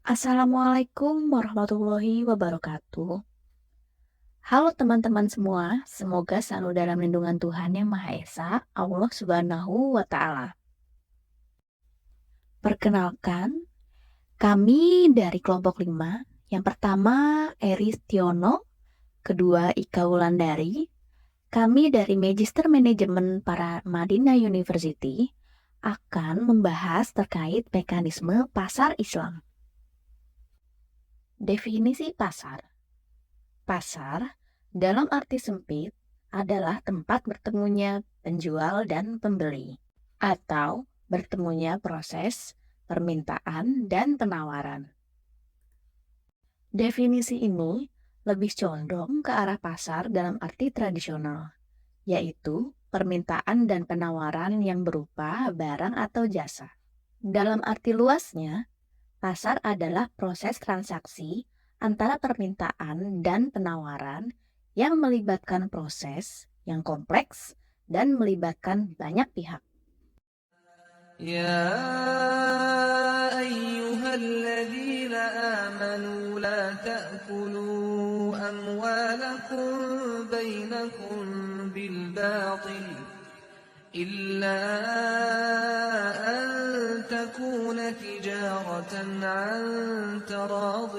Assalamualaikum warahmatullahi wabarakatuh. Halo teman-teman semua, semoga selalu dalam lindungan Tuhan Yang Maha Esa, Allah Subhanahu wa Ta'ala. Perkenalkan, kami dari kelompok 5. Yang pertama, Eris Tiono. Kedua, Ika Wulandari. Kami dari Magister Manajemen para Madinah University akan membahas terkait mekanisme pasar Islam. Definisi pasar. Pasar, dalam arti sempit, adalah tempat bertemunya penjual dan pembeli, atau bertemunya proses permintaan dan penawaran. Definisi ini lebih condong ke arah pasar dalam arti tradisional, yaitu permintaan dan penawaran yang berupa barang atau jasa. Dalam arti luasnya, pasar adalah proses transaksi antara permintaan dan penawaran yang melibatkan proses yang kompleks dan melibatkan banyak pihak. يا أيها الذين آمنوا لا تأكلوا أموالكم بينكم بالباطل إلا أن تكون تجارة عن تراض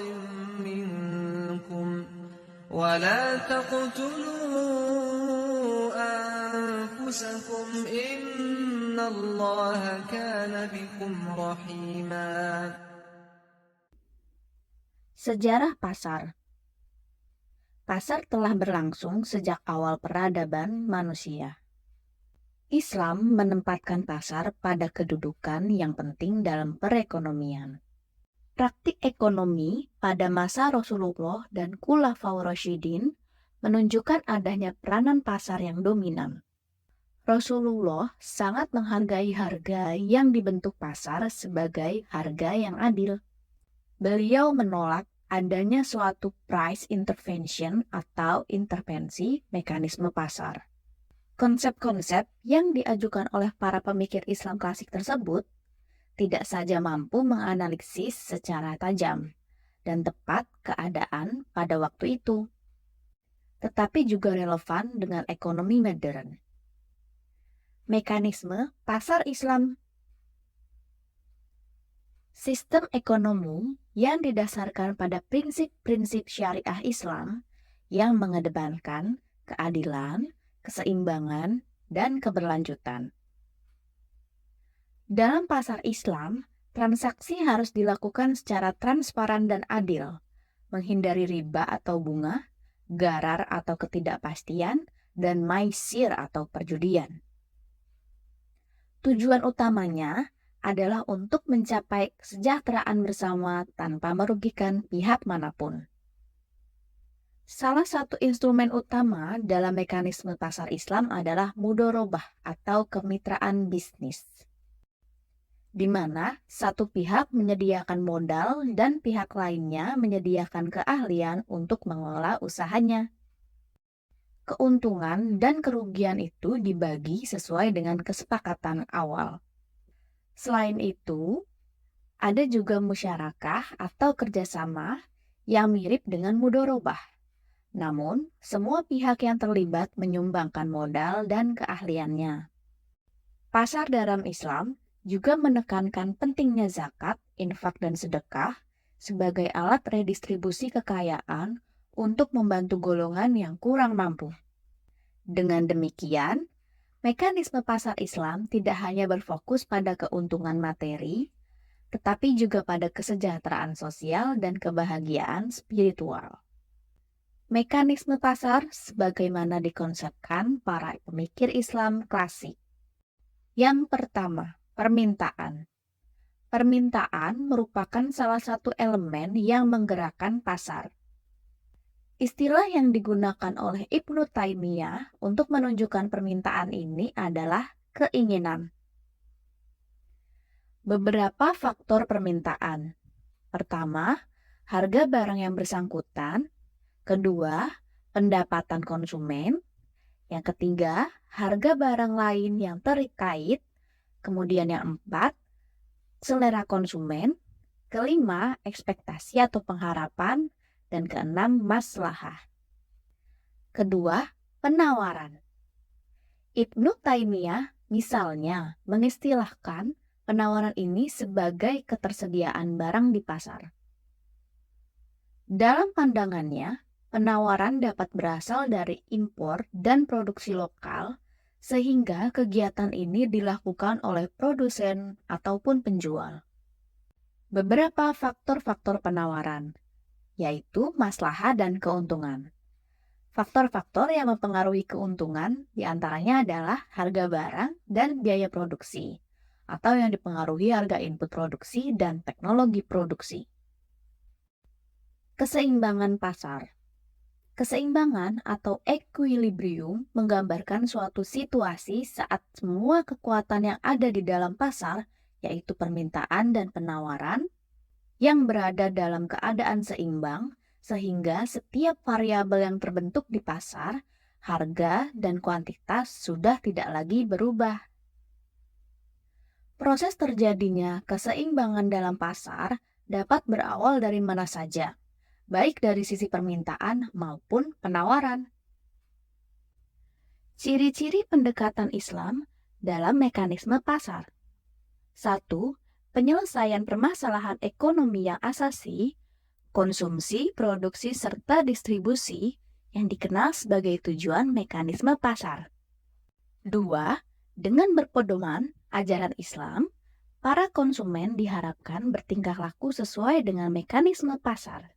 منكم ولا تقتلوا أنفسكم إن الله كان بكم رحيما. Sejarah pasar. Pasar telah berlangsung sejak awal peradaban manusia. Islam menempatkan pasar pada kedudukan yang penting dalam perekonomian. Praktik ekonomi pada masa Rasulullah dan Khulafaur Rasyidin menunjukkan adanya peranan pasar yang dominan. Rasulullah sangat menghargai harga yang dibentuk pasar sebagai harga yang adil. Beliau menolak adanya suatu price intervention atau intervensi mekanisme pasar. Konsep-konsep yang diajukan oleh para pemikir Islam klasik tersebut tidak saja mampu menganalisis secara tajam dan tepat keadaan pada waktu itu, tetapi juga relevan dengan ekonomi modern. Mekanisme pasar Islam. Sistem ekonomi yang didasarkan pada prinsip-prinsip syariah Islam yang mengedepankan keadilan, keseimbangan, dan keberlanjutan. Dalam pasar Islam, transaksi harus dilakukan secara transparan dan adil, menghindari riba atau bunga, gharar atau ketidakpastian, dan maisir atau perjudian. Tujuan utamanya adalah untuk mencapai kesejahteraan bersama tanpa merugikan pihak manapun. Salah satu instrumen utama dalam mekanisme pasar Islam adalah mudorobah atau kemitraan bisnis, di mana satu pihak menyediakan modal dan pihak lainnya menyediakan keahlian untuk mengelola usahanya. Keuntungan dan kerugian itu dibagi sesuai dengan kesepakatan awal. Selain itu, ada juga musyarakah atau kerjasama yang mirip dengan mudorobah. Namun, semua pihak yang terlibat menyumbangkan modal dan keahliannya. Pasar dalam Islam juga menekankan pentingnya zakat, infak, dan sedekah sebagai alat redistribusi kekayaan untuk membantu golongan yang kurang mampu. Dengan demikian, mekanisme pasar Islam tidak hanya berfokus pada keuntungan materi, tetapi juga pada kesejahteraan sosial dan kebahagiaan spiritual. Mekanisme pasar sebagaimana dikonsepkan para pemikir Islam klasik. Yang pertama, permintaan. Permintaan merupakan salah satu elemen yang menggerakkan pasar. Istilah yang digunakan oleh Ibnu Taimiyah untuk menunjukkan permintaan ini adalah keinginan. Beberapa faktor permintaan. Pertama, harga barang yang bersangkutan. Kedua, pendapatan konsumen. Yang ketiga, harga barang lain yang terkait. Kemudian yang empat, selera konsumen. Kelima, ekspektasi atau pengharapan. Dan keenam, maslahah. Kedua, penawaran. Ibnu Taimiyah misalnya mengistilahkan penawaran ini sebagai ketersediaan barang di pasar. Dalam pandangannya, penawaran dapat berasal dari impor dan produksi lokal, sehingga kegiatan ini dilakukan oleh produsen ataupun penjual. Beberapa faktor-faktor penawaran, yaitu maslahah dan keuntungan. Faktor-faktor yang mempengaruhi keuntungan diantaranya adalah harga barang dan biaya produksi, atau yang dipengaruhi harga input produksi dan teknologi produksi. Keseimbangan pasar. Keseimbangan atau equilibrium menggambarkan suatu situasi saat semua kekuatan yang ada di dalam pasar, yaitu permintaan dan penawaran, yang berada dalam keadaan seimbang, sehingga setiap variabel yang terbentuk di pasar, harga dan kuantitas sudah tidak lagi berubah. Proses terjadinya keseimbangan dalam pasar dapat berawal dari mana saja, baik dari sisi permintaan maupun penawaran. Ciri-ciri pendekatan Islam dalam mekanisme pasar. 1. Penyelesaian permasalahan ekonomi yang asasi, konsumsi, produksi, serta distribusi yang dikenal sebagai tujuan mekanisme pasar. 2. Dengan berpedoman ajaran Islam, para konsumen diharapkan bertingkah laku sesuai dengan mekanisme pasar.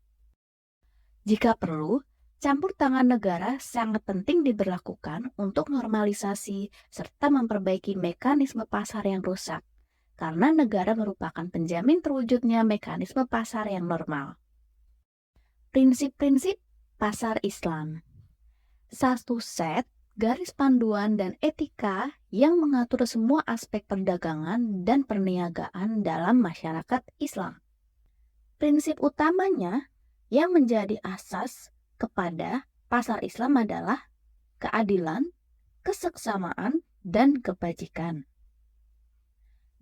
Jika perlu, campur tangan negara sangat penting diberlakukan untuk normalisasi serta memperbaiki mekanisme pasar yang rusak, karena negara merupakan penjamin terwujudnya mekanisme pasar yang normal. Prinsip-prinsip pasar Islam. Satu set garis panduan dan etika yang mengatur semua aspek perdagangan dan perniagaan dalam masyarakat Islam. Prinsip utamanya yang menjadi asas kepada pasar Islam adalah keadilan, keseksamaan, dan kebajikan.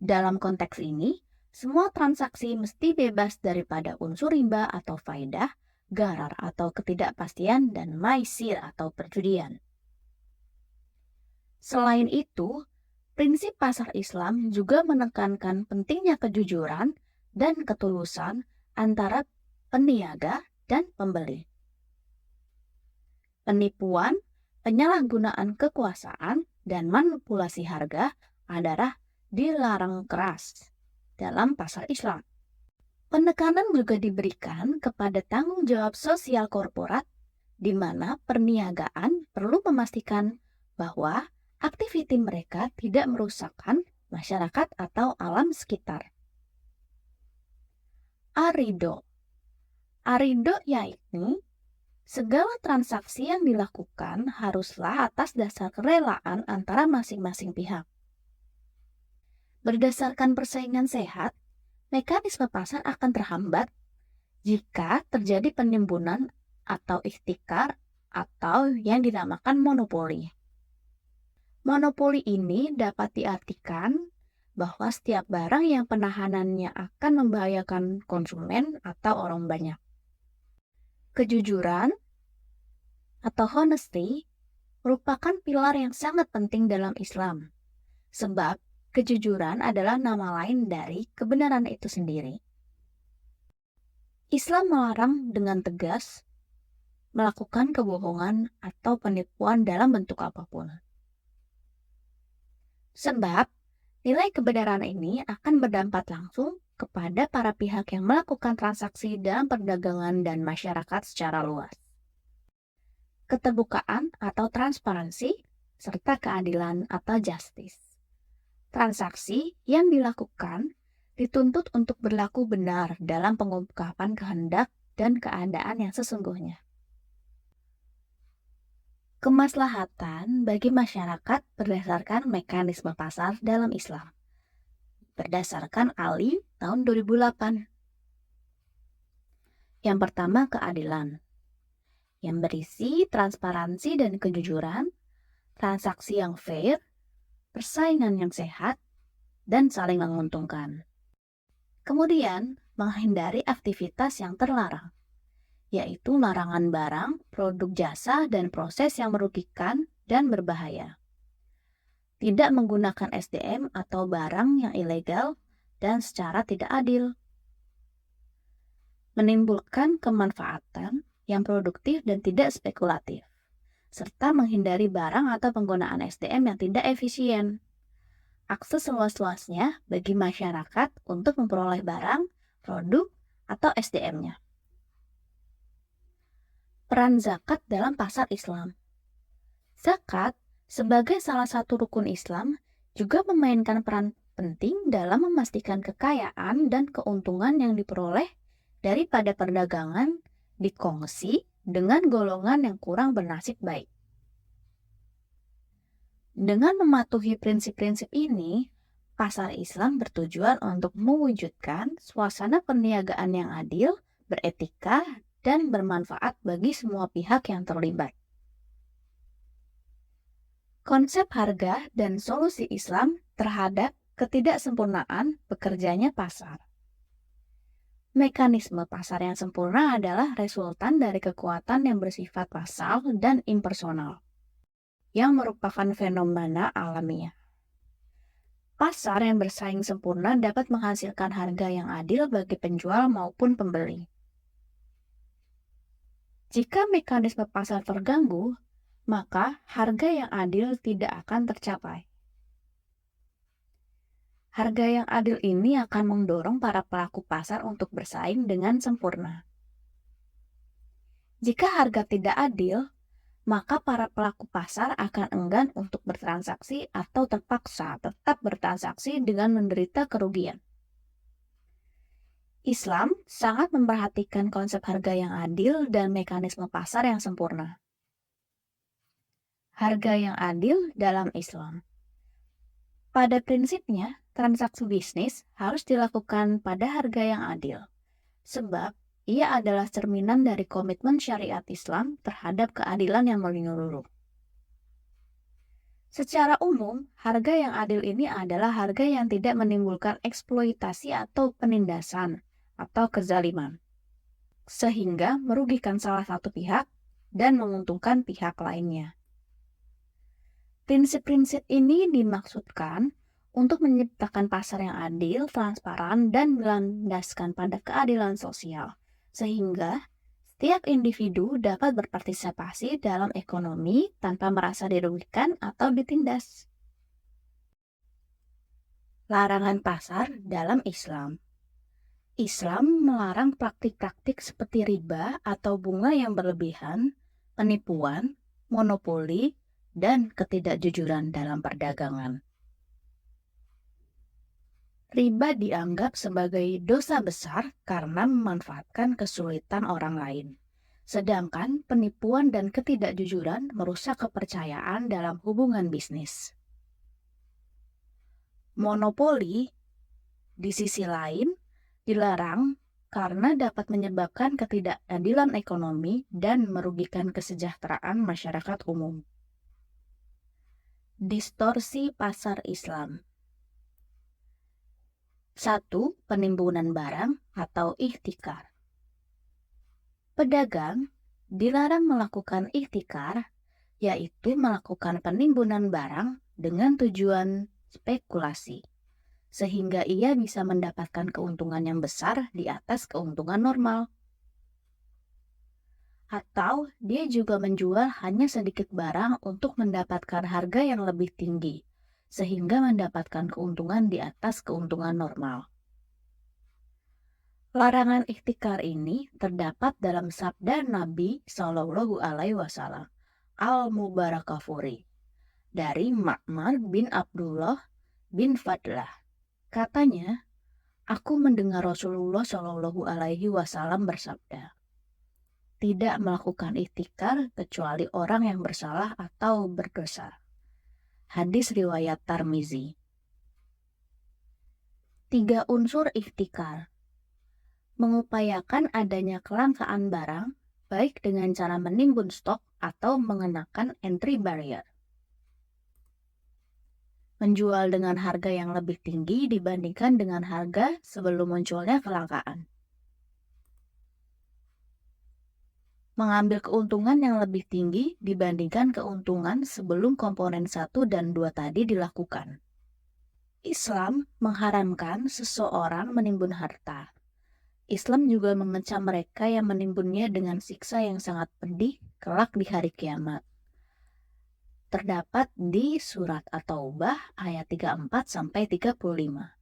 Dalam konteks ini, semua transaksi mesti bebas daripada unsur riba atau faedah, gharar atau ketidakpastian, dan maisir atau perjudian. Selain itu, prinsip pasar Islam juga menekankan pentingnya kejujuran dan ketulusan antara peniaga dan pembeli. Penipuan, penyalahgunaan kekuasaan, dan manipulasi harga adalah dilarang keras dalam pasar Islam. Penekanan juga diberikan kepada tanggung jawab sosial korporat, di mana perniagaan perlu memastikan bahwa aktiviti mereka tidak merusakkan masyarakat atau alam sekitar. Arido. Arido yaitu segala transaksi yang dilakukan haruslah atas dasar kerelaan antara masing-masing pihak. Berdasarkan persaingan sehat, mekanisme pasar akan terhambat jika terjadi penimbunan atau ihtikar atau yang dinamakan monopoli. Monopoli ini dapat diartikan bahwa setiap barang yang penahanannya akan membahayakan konsumen atau orang banyak. Kejujuran atau honesty merupakan pilar yang sangat penting dalam Islam, sebab kejujuran adalah nama lain dari kebenaran itu sendiri. Islam melarang dengan tegas melakukan kebohongan atau penipuan dalam bentuk apapun. Sebab nilai kebenaran ini akan berdampak langsung kepada para pihak yang melakukan transaksi dalam perdagangan dan masyarakat secara luas. Keterbukaan atau transparansi, serta keadilan atau justice. Transaksi yang dilakukan dituntut untuk berlaku benar dalam pengungkapan kehendak dan keadaan yang sesungguhnya. Kemaslahatan bagi masyarakat berdasarkan mekanisme pasar dalam Islam. Berdasarkan Ali tahun 2008. Yang pertama, keadilan, yang berisi transparansi dan kejujuran, transaksi yang fair, persaingan yang sehat, dan saling menguntungkan. Kemudian, menghindari aktivitas yang terlarang, yaitu larangan barang, produk jasa, dan proses yang merugikan dan berbahaya. Tidak menggunakan SDM atau barang yang ilegal dan secara tidak adil. Menimbulkan kemanfaatan yang produktif dan tidak spekulatif, serta menghindari barang atau penggunaan SDM yang tidak efisien. Akses seluas-luasnya bagi masyarakat untuk memperoleh barang, produk, atau SDM-nya. Peran zakat dalam pasar Islam. Zakat, sebagai salah satu rukun Islam, juga memainkan peran penting dalam memastikan kekayaan dan keuntungan yang diperoleh daripada perdagangan dikongsi dengan golongan yang kurang bernasib baik. Dengan mematuhi prinsip-prinsip ini, pasar Islam bertujuan untuk mewujudkan suasana perniagaan yang adil, beretika, dan bermanfaat bagi semua pihak yang terlibat. Konsep harga dan solusi Islam terhadap ketidaksempurnaan bekerjanya pasar. Mekanisme pasar yang sempurna adalah resultan dari kekuatan yang bersifat massal dan impersonal, yang merupakan fenomena alamiah. Pasar yang bersaing sempurna dapat menghasilkan harga yang adil bagi penjual maupun pembeli. Jika mekanisme pasar terganggu, maka harga yang adil tidak akan tercapai. Harga yang adil ini akan mendorong para pelaku pasar untuk bersaing dengan sempurna. Jika harga tidak adil, maka para pelaku pasar akan enggan untuk bertransaksi atau terpaksa tetap bertransaksi dengan menderita kerugian. Islam sangat memperhatikan konsep harga yang adil dan mekanisme pasar yang sempurna. Harga yang adil dalam Islam. Pada prinsipnya, transaksi bisnis harus dilakukan pada harga yang adil, sebab ia adalah cerminan dari komitmen syariat Islam terhadap keadilan yang menyeluruh. Secara umum, harga yang adil ini adalah harga yang tidak menimbulkan eksploitasi atau penindasan atau kezaliman, sehingga merugikan salah satu pihak dan menguntungkan pihak lainnya. Prinsip-prinsip ini dimaksudkan untuk menciptakan pasar yang adil, transparan, dan berlandaskan pada keadilan sosial, sehingga setiap individu dapat berpartisipasi dalam ekonomi tanpa merasa dirugikan atau ditindas. Larangan pasar dalam Islam. Islam melarang praktik-praktik seperti riba atau bunga yang berlebihan, penipuan, monopoli, dan ketidakjujuran dalam perdagangan. Riba dianggap sebagai dosa besar karena memanfaatkan kesulitan orang lain, sedangkan penipuan dan ketidakjujuran merusak kepercayaan dalam hubungan bisnis. Monopoli, di sisi lain, dilarang karena dapat menyebabkan ketidakadilan ekonomi dan merugikan kesejahteraan masyarakat umum. Distorsi pasar Islam. 1. Penimbunan barang atau ihtikar. Pedagang dilarang melakukan ihtikar, yaitu melakukan penimbunan barang dengan tujuan spekulasi, sehingga ia bisa mendapatkan keuntungan yang besar di atas keuntungan normal. Atau dia juga menjual hanya sedikit barang untuk mendapatkan harga yang lebih tinggi, sehingga mendapatkan keuntungan di atas keuntungan normal. Larangan ihtikar ini terdapat dalam sabda Nabi Shallallahu Alaihi Wasallam Al-Mubarakafuri dari Ma'mar bin Abdullah bin Fadlah. Katanya, aku mendengar Rasulullah Shallallahu Alaihi Wasallam bersabda, tidak melakukan ihtikar kecuali orang yang bersalah atau berdosa. Hadis riwayat Tirmizi. 3 unsur ihtikar. Mengupayakan adanya kelangkaan barang, baik dengan cara menimbun stok atau mengenakan entry barrier. menjual dengan harga yang lebih tinggi dibandingkan dengan harga sebelum munculnya kelangkaan. Mengambil keuntungan yang lebih tinggi dibandingkan keuntungan sebelum komponen 1 dan 2 tadi dilakukan. Islam mengharamkan seseorang menimbun harta. Islam juga mengecam mereka yang menimbunnya dengan siksa yang sangat pedih kelak di hari kiamat. Terdapat di surat At-Taubah ayat 34-35.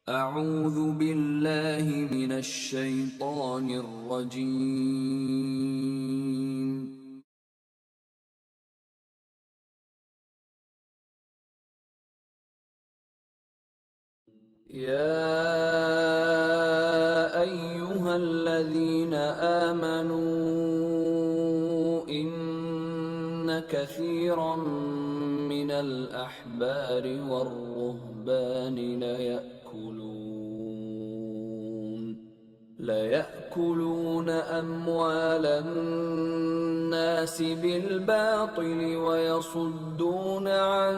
أعوذ بالله من الشيطان الرجيم يا أيها الذين آمنوا إن كثيرا من الأحبار والرهبان ليأكلون أموال الناس بالباطل ويصدون عن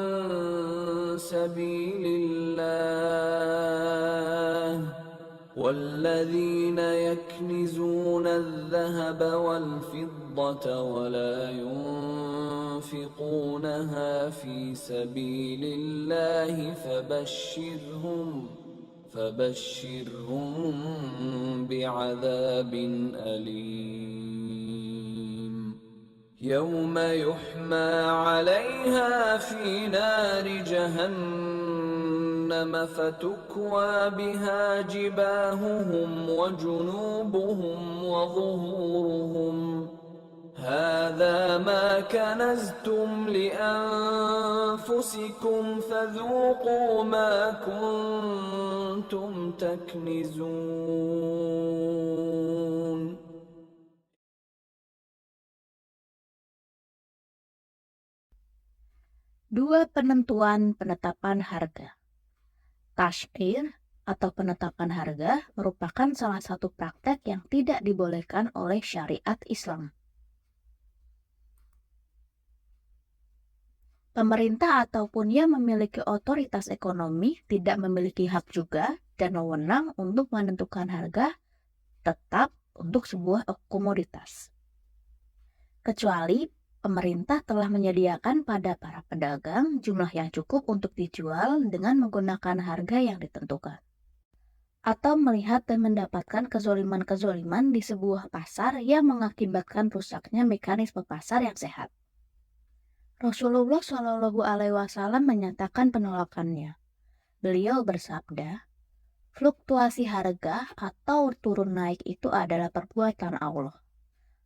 سبيل الله والذين يكنزون الذهب والفضة ولا ينفقونها في سبيل الله فبشرهم بعذاب أليم يوم يحمى عليها في نار جهنم فتكوى بها جباههم وجنوبهم وظهورهم هذا ما كنزتم لأنفسكم فذوقوا ما كنتم تكنزون. Dua penentuan penetapan harga. Tashqir atau penetapan harga merupakan salah satu praktek yang tidak dibolehkan oleh syariat Islam. Pemerintah ataupun yang memiliki otoritas ekonomi tidak memiliki hak juga dan wewenang untuk menentukan harga tetap untuk sebuah komoditas. Kecuali pemerintah telah menyediakan pada para pedagang jumlah yang cukup untuk dijual dengan menggunakan harga yang ditentukan. Atau melihat dan mendapatkan kezoliman-kezoliman di sebuah pasar yang mengakibatkan rusaknya mekanisme pasar yang sehat. Rasulullah Shallallahu Alaihi Wasallam menyatakan penolakannya. Beliau bersabda, fluktuasi harga atau turun naik itu adalah perbuatan Allah.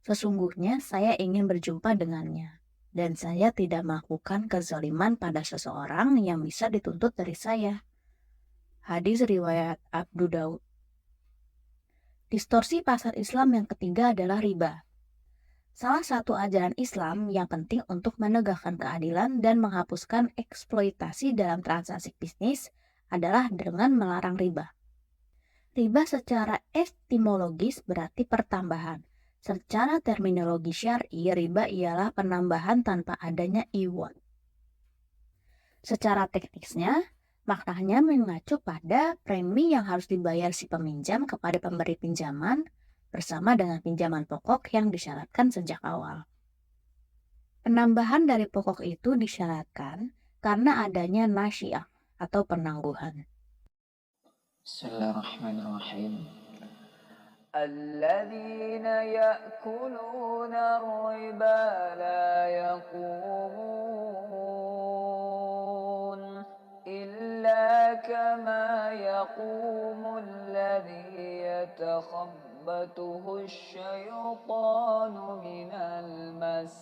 Sesungguhnya saya ingin berjumpa dengannya, dan saya tidak melakukan kezaliman pada seseorang yang bisa dituntut dari saya. Hadis riwayat Abu Daud. Distorsi pasar Islam yang ketiga adalah riba. Salah satu ajaran Islam yang penting untuk menegakkan keadilan dan menghapuskan eksploitasi dalam transaksi bisnis adalah dengan melarang riba. Riba secara etimologis berarti pertambahan. Secara terminologi syar'i, riba ialah penambahan tanpa adanya iwad. Secara teknisnya, maknanya mengacu pada premi yang harus dibayar si peminjam kepada pemberi pinjaman bersama dengan pinjaman pokok yang disyaratkan sejak awal. Penambahan dari pokok itu disyaratkan karena adanya nasyiah atau penangguhan. Bismillahirrahmanirrahim. الذين يأكلون الربا لا يقومون إلا كما يقوم الذي يتخبطه الشيطان من المس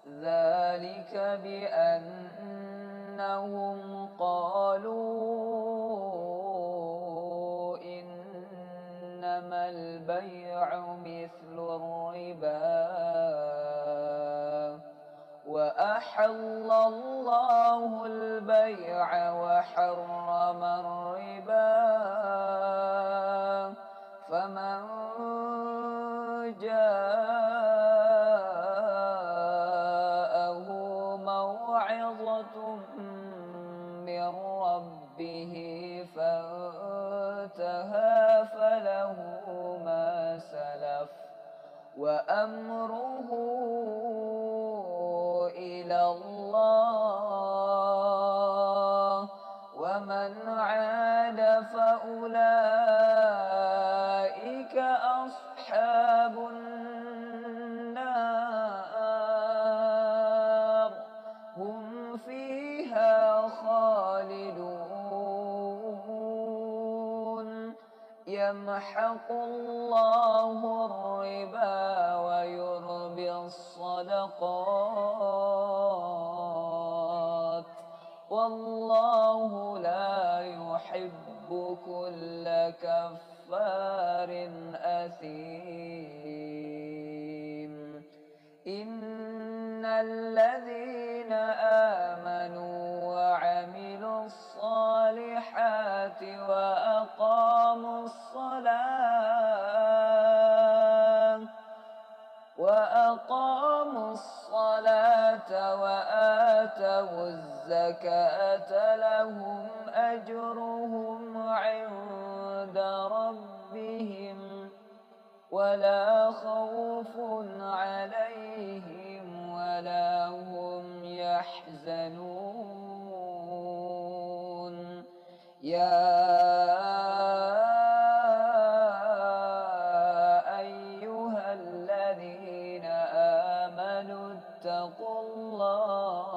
ذلك بأنهم قالوا إنما البيع مثل الربا وأحل الله البيع وحرم الربا فمن جاءه موعظة وأمره إلى الله ومن عاد فأولئك أصحاب النار هم فيها خالدون يمحق الله الربا ويربي الصدقات والله لا يحب كل كفار أثيم إن الذين آمنوا وعملوا الصالحات وأقاموا الصلاة وآتوا الزكاة لهم أجرهم عند ربهم ولا خوف عليهم ولا هم يحزنون يا أيها الذين آمنوا اتقوا الله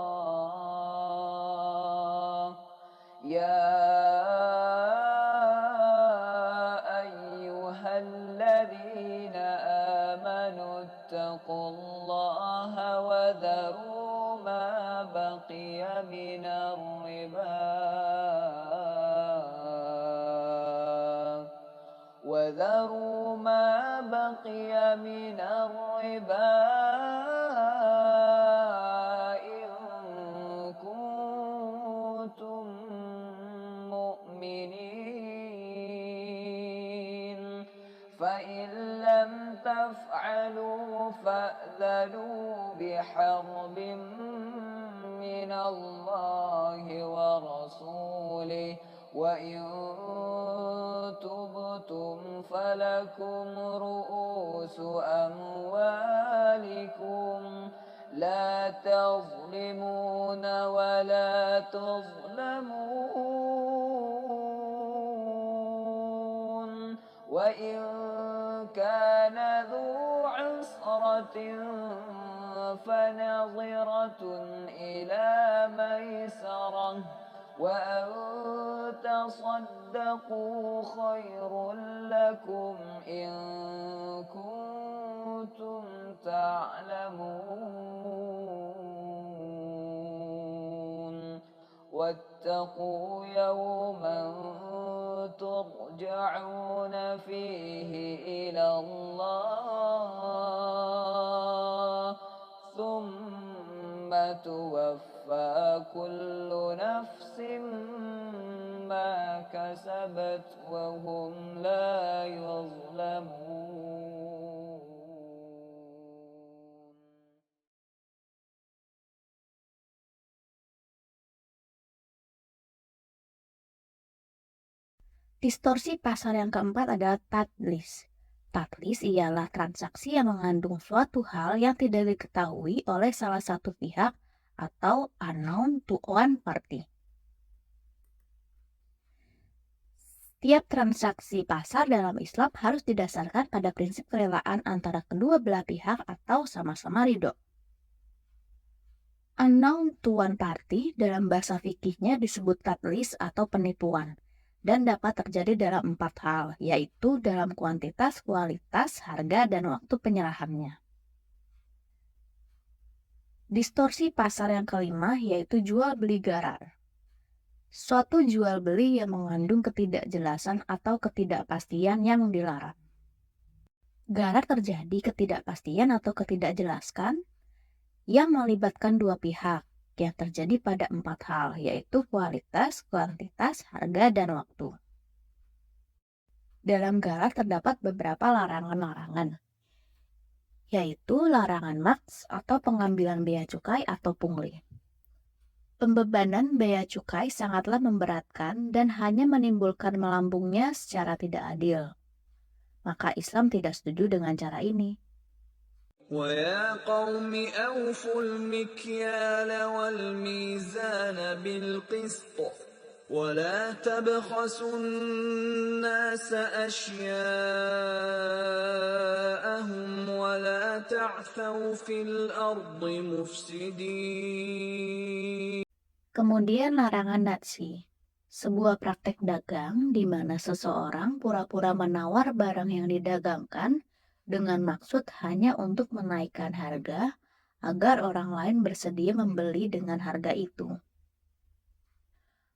اتقوا الله وذروا ما بقي من الربا إن كنتم مؤمنين فإن لم تفعلوا فأذنوا بحرب من الله ورسوله وإن تبتم فلكم رؤوس أموالكم لا تظلمون ولا تظلمون وإن كان ذو عسرة فنظرة إلى ميسرة وأن تصدقوا خير لكم إن كنتم تعلمون واتقوا يوما ترجعون فيه إلى الله ثم توفى كل نفس ما كسبت وهم لا يظلمون. Distorsi pasar yang keempat adalah tadlis. Tadlis ialah transaksi yang mengandung suatu hal yang tidak diketahui oleh salah satu pihak atau unknown to one party. Setiap transaksi pasar dalam Islam harus didasarkan pada prinsip kerelaan antara kedua belah pihak atau sama-sama ridho. Unknown to one party dalam bahasa fikihnya disebut tadlis atau penipuan. Dan dapat terjadi dalam 4 hal, yaitu dalam kuantitas, kualitas, harga, dan waktu penyerahannya. Distorsi pasar yang kelima yaitu jual beli gharar. Suatu jual beli yang mengandung ketidakjelasan atau ketidakpastian yang dilarang. Gharar terjadi ketidakpastian atau ketidakjelasan yang melibatkan dua pihak, yang terjadi pada 4 hal, yaitu kualitas, kuantitas, harga, dan waktu. Dalam gharar terdapat beberapa larangan-larangan, yaitu larangan maks atau pengambilan bea cukai atau pungli. Pembebanan bea cukai sangatlah memberatkan dan hanya menimbulkan melambungnya secara tidak adil. Maka Islam tidak setuju dengan cara ini. ويا قوم أوفوا المكيال والميزان بالقسط ولا تبخسوا الناس أشياءهم ولا تعثوا في الأرض مفسدين. Kemudian larangan natsi, sebuah praktek dagang di mana seseorang pura-pura menawar barang yang didagangkan dengan maksud hanya untuk menaikkan harga agar orang lain bersedia membeli dengan harga itu.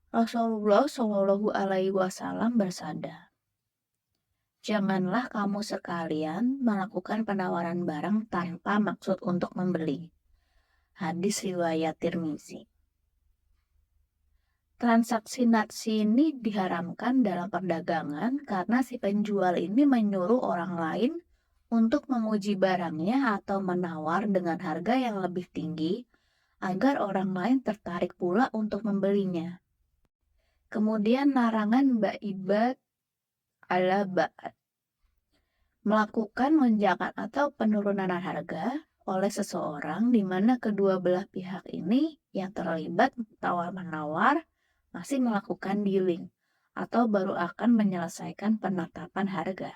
Rasulullah Shallallahu Alaihi Wasallam bersabda, "Janganlah kamu sekalian melakukan penawaran barang tanpa maksud untuk membeli." Hadis riwayat Tirmizi. Transaksi natsi ini diharamkan dalam perdagangan karena si penjual ini menyuruh orang lain untuk memuji barangnya atau menawar dengan harga yang lebih tinggi agar orang lain tertarik pula untuk membelinya. Kemudian larangan baibat ala ba'at, melakukan lonjakan atau penurunan harga oleh seseorang di mana kedua belah pihak ini yang terlibat tawar-menawar masih melakukan dealing atau baru akan menyelesaikan penetapan harga.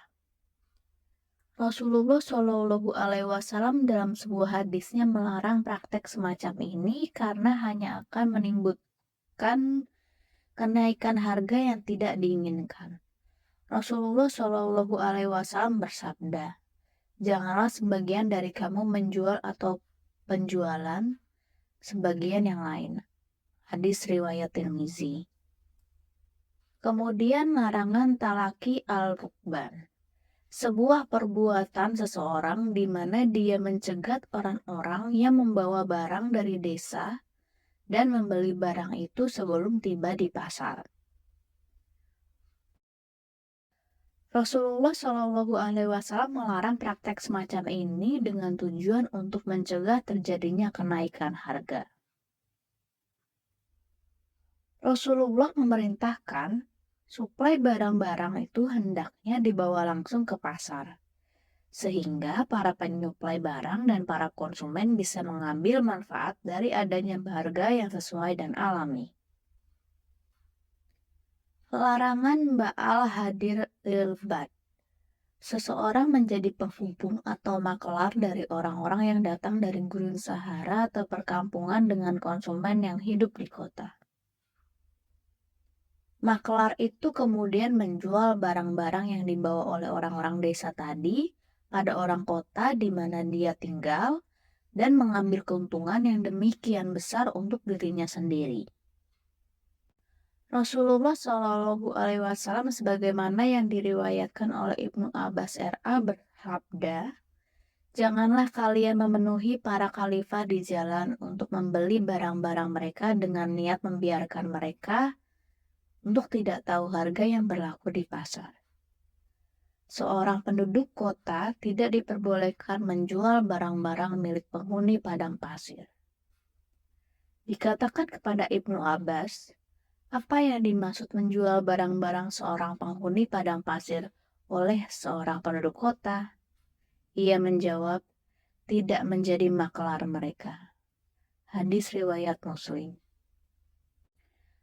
Rasulullah Shallallahu Alaihi Wasallam dalam sebuah hadisnya melarang praktek semacam ini karena hanya akan menimbulkan kenaikan harga yang tidak diinginkan. Rasulullah Shallallahu Alaihi Wasallam bersabda, "Janganlah sebagian dari kamu menjual atau penjualan sebagian yang lain." Hadis riwayat Tirmizi. Kemudian larangan talaki al-rukban, sebuah perbuatan seseorang di mana dia mencegat orang-orang yang membawa barang dari desa dan membeli barang itu sebelum tiba di pasar. Rasulullah Shallallahu Alaihi Wasallam melarang praktek semacam ini dengan tujuan untuk mencegah terjadinya kenaikan harga. Rasulullah memerintahkan suplai barang-barang itu hendaknya dibawa langsung ke pasar, sehingga para penyuplai barang dan para konsumen bisa mengambil manfaat dari adanya harga yang sesuai dan alami. Larangan ba'al hadir ilbad, seseorang menjadi penghubung atau makelar dari orang-orang yang datang dari gurun Sahara atau perkampungan dengan konsumen yang hidup di kota. Makelar itu kemudian menjual barang-barang yang dibawa oleh orang-orang desa tadi pada orang kota di mana dia tinggal dan mengambil keuntungan yang demikian besar untuk dirinya sendiri. Rasulullah Shallallahu Alaihi Wasallam sebagaimana yang diriwayatkan oleh Ibnu Abbas RA bersabda, "Janganlah kalian memenuhi para khalifah di jalan untuk membeli barang-barang mereka dengan niat membiarkan mereka untuk tidak tahu harga yang berlaku di pasar. Seorang penduduk kota tidak diperbolehkan menjual barang-barang milik penghuni padang pasir." Dikatakan kepada Ibnu Abbas, "Apa yang dimaksud menjual barang-barang seorang penghuni padang pasir oleh seorang penduduk kota?" Ia menjawab, "Tidak menjadi makelar mereka." Hadis riwayat Muslim.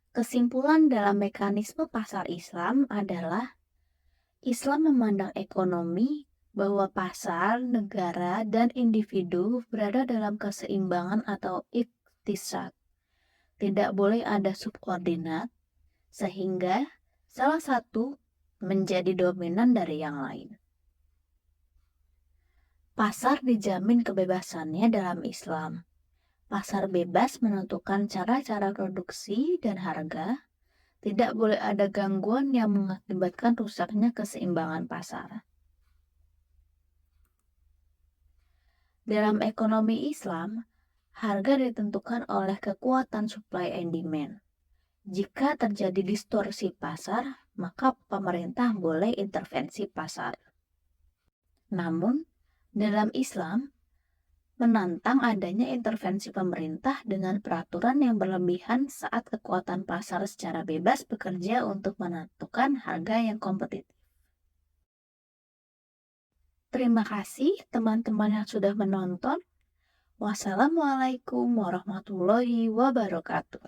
Kesimpulan dalam mekanisme pasar Islam adalah Islam memandang ekonomi bahwa pasar, negara, dan individu berada dalam keseimbangan atau iktisad. Tidak boleh ada subordinat, sehingga salah satu menjadi dominan dari yang lain. Pasar dijamin kebebasannya dalam Islam. Pasar bebas menentukan cara-cara produksi dan harga. Tidak boleh ada gangguan yang mengakibatkan rusaknya keseimbangan pasar. Dalam ekonomi Islam, harga ditentukan oleh kekuatan supply and demand. Jika terjadi distorsi pasar, maka pemerintah boleh intervensi pasar. Namun, dalam Islam, menantang adanya intervensi pemerintah dengan peraturan yang berlebihan saat kekuatan pasar secara bebas bekerja untuk menentukan harga yang kompetitif. Terima kasih teman-teman yang sudah menonton. Wassalamualaikum warahmatullahi wabarakatuh.